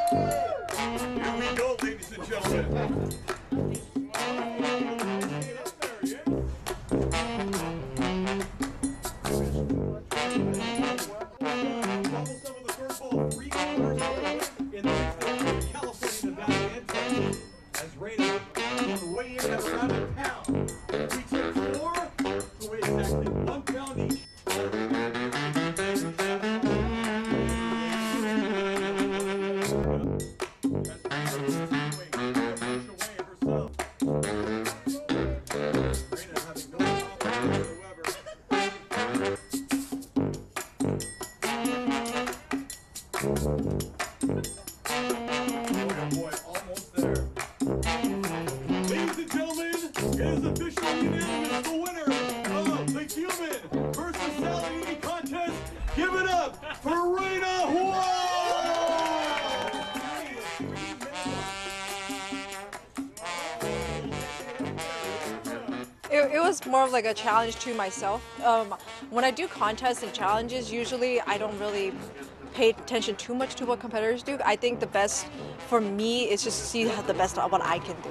Here we go, ladies and gentlemen. Ladies and gentlemen, it is officially unanimous. The winner of the Human versus Sally eating contest. Give it up for Reina Huang! It was more of like a challenge to myself. When I do contests and challenges, usually I don't really pay attention too much to what competitors do. I think the best for me is just see the best of what I can do.